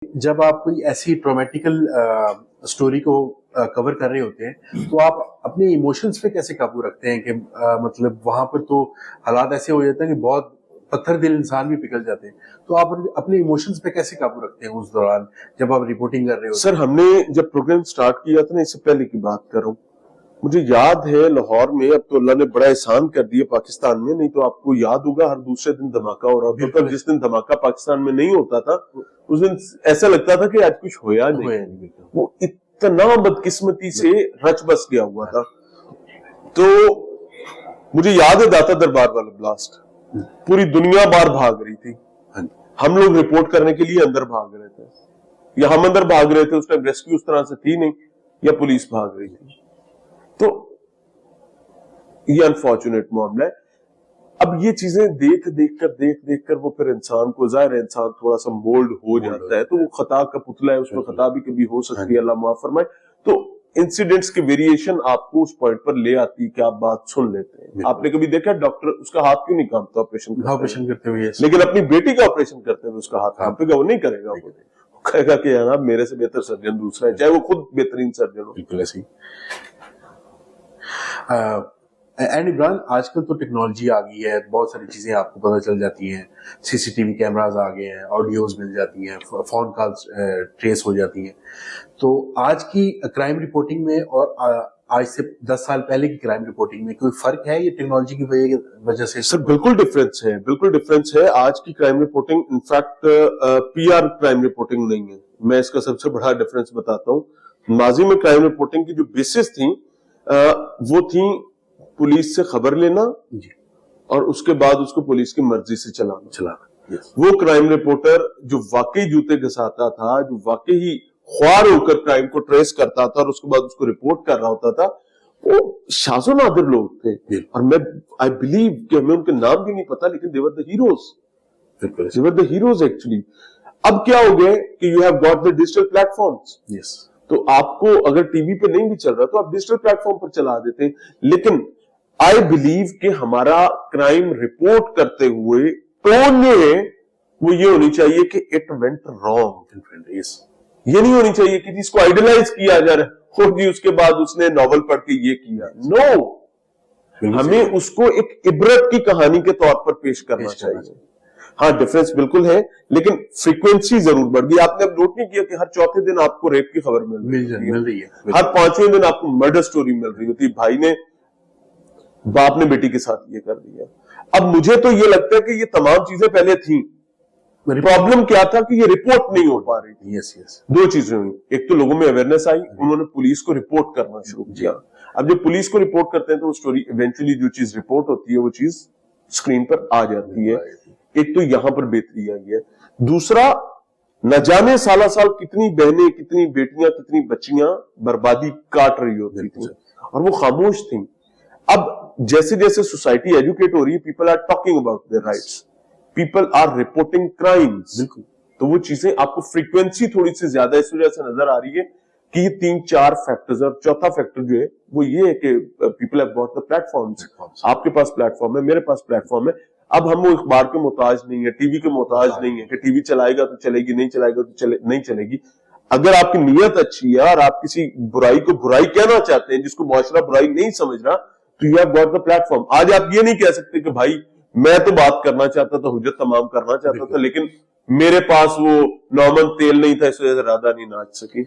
جب آپ کوئی ایسی ٹرامیٹیکل اسٹوری کو کور کر رہے ہوتے ہیں تو آپ اپنے ایموشنز پہ کیسے قابو رکھتے ہیں کہ مطلب وہاں پر تو حالات ایسے ہو جاتے ہیں کہ بہت پتھر دل انسان بھی پگھل جاتے ہیں، تو آپ اپنے ایموشنز پہ کیسے قابو رکھتے ہیں اس دوران جب آپ رپورٹنگ کر رہے ہوتے ہیں؟ سر ہم نے جب پروگرام سٹارٹ کیا تھا نا، اس سے پہلے کی بات کروں، مجھے یاد ہے لاہور میں، اب تو اللہ نے بڑا احسان کر دیا پاکستان میں، نہیں تو آپ کو یاد ہوگا ہر دوسرے دن دھماکہ ہو رہا ہوتا تھا. جس دن دھماکہ پاکستان میں نہیں ہوتا تھا اس دن ایسا لگتا تھا کہ آج کچھ ہویا نہیں. وہ اتنا بدقسمتی سے رچ بس گیا ہوا تھا. تو مجھے یاد ہے داتا دربار والا بلاسٹ، پوری دنیا باہر بھاگ رہی تھی، ہم لوگ رپورٹ کرنے کے لیے اندر بھاگ رہے تھے، یا ہم اندر بھاگ رہے تھے، اس ٹائم ریسکیو اس طرح سے تھی نہیں، یا پولیس بھاگ رہی تھی. تو یہ انفارچونیٹ معاملہ ہے. اب یہ چیزیں دیکھ کر وہ پھر انسان کو، ظاہر ہے انسان تھوڑا سا مولڈ ہو جاتا ہے، تو وہ خطا کا پتلا ہے، اس میں خطا بھی کبھی ہو سکتی ہے، اللہ معاف فرمائے. تو انسیڈنٹس کی ویریشن آپ کو اس پوائنٹ پر لے آتی کہ آپ بات سن لیتے ہیں. آپ نے کبھی دیکھا ڈاکٹر اس کا ہاتھ کیوں نہیں کامتا آپریشن کرتے ہوئے، لیکن اپنی بیٹی کا آپریشن کرتے ہوئے اس کا ہاتھ کامپے گا؟ وہ نہیں کرے گا، وہ کہے گا کہ جناب میرے سے بہتر سرجن دوسرا ہے، چاہے وہ خود بہترین سرجن ہو. بالکل ایسے ہی. اینڈ عمران، آج کل تو ٹیکنالوجی آ گئی ہے، بہت ساری چیزیں آپ کو پتہ چل جاتی ہیں، سی سی ٹی وی کیمراز آ گئے ہیں، آڈیوز مل جاتی ہیں، فون کالز ٹریس ہو جاتی ہیں. تو آج کی کرائم رپورٹنگ میں اور آج سے 10 سال پہلے کی کرائم رپورٹنگ میں کوئی فرق ہے یہ ٹیکنالوجی کی وجہ سے؟ سر بالکل ڈفرینس ہے، بالکل ڈفرینس ہے. آج کی crime reporting in fact P R crime reporting نہیں ہے. میں اس کا سب سے بڑا ڈفرینس بتاتا ہوں. ماضی میں کرائم رپورٹنگ کی جو بیسس تھیں وہ تھیں پولیس سے خبر لینا اور اس کے بعد اس کو پولیس کی مرضی سے چلانا. وہ کرائم رپورٹر جو واقعی جوتے گھساتا تھا، جو واقعی خوار ہو کر کرائم کو ٹریس کرتا تھا اور اس کے بعد اس کو رپورٹ کر رہا ہوتا تھا، وہ شاذ و نادر لوگ تھے. اور میں آئی بلیو کہ ہمیں ان کے نام بھی نہیں پتا، لیکن they were the heroes. They were the heroes actually. اب کیا ہو گئے کہ you have got the digital platforms. تو آپ کو اگر ٹی وی پہ نہیں بھی چل رہا تو آپ ڈیجیٹل پلیٹ فارم پر چلا دیتے ہیں. لیکن آئی بلیو کہ ہمارا کرائم رپورٹ کرتے ہوئے ٹون جو ہے وہ یہ ہونی چاہیے کہ اٹ وینٹ رانگ. یہ نہیں ہونی چاہیے کہ جس کو آئیڈلائز کیا جا رہا ہے، جی اس کے بعد اس نے ناول پڑھ کے یہ کیا. نو، ہمیں اس کو ایک عبرت کی کہانی کے طور پر پیش کرنا چاہیے. ہاں ڈفرینس بالکل ہے، لیکن فریکوینسی ضرور بڑھ گئی. آپ نے اب نوٹ نہیں کیا کہ ہر چوتھے دن آپ کو ریپ کی خبر مل رہی ہے، ہر پانچویں دن آپ کو مرڈر سٹوری مل رہی ہوتی ہے، بھائی نے باپ نے بیٹی کے ساتھ یہ کر دیا. اب مجھے تو یہ لگتا ہے کہ یہ تمام چیزیں پہلے تھیں، پرابلم کیا تھا کہ یہ رپورٹ نہیں ہو پا رہی تھی. دو چیزیں ہوئی، ایک تو لوگوں میں اویئرنیس آئی، انہوں نے پولیس کو رپورٹ کرنا شروع کیا. اب جب پولیس کو رپورٹ کرتے ہیں تو وہ سٹوری ایونچولی جو چیز رپورٹ ہوتی ہے وہ چیز اسکرین پر آ جاتی ہے. ایک تو یہاں پر بہتری آئی ہے. دوسرا، نہ جانے سالہ سال کتنی بہنیں، کتنی بیٹیاں، کتنی بچیاں بربادی کاٹ رہی ہوتی تھیں اور وہ خاموش تھیں. اب جیسے جیسے سوسائٹی ایجوکیٹ ہو رہی ہے، people are talking about their rights, people are reporting crimes. تو وہ چیزیں آپ کو فریکوینسی تھوڑی سی زیادہ اس وجہ سے نظر آ رہی ہے کہ یہ 3-4 فیکٹرز. اور چوتھا فیکٹر جو ہے وہ یہ ہے کہ people have got the platforms. آپ کے پاس پلیٹ فارم ہے، میرے پاس پلیٹ فارم ہے. اب ہم وہ اخبار کے محتاج نہیں ہے، ٹی وی کے محتاج نہیں ہے کہ ٹی وی چلائے گا تو چلے گی، نہیں چلائے گا تو نہیں چلے گی. اگر آپ کی نیت اچھی ہے اور آپ کسی برائی کو برائی کہنا چاہتے ہیں، جس کو معاشرہ برائی نہیں سمجھ رہا، تو you have got the plate form. آج آپ یہ نہیں کہہ سکتے کہ بھائی میں تو بات کرنا چاہتا تھا، حجت تمام کرنا چاہتا تھا، لیکن میرے پاس وہ نارمل تیل نہیں تھا، اس وجہ سے رادھا نہیں ناچ سکی.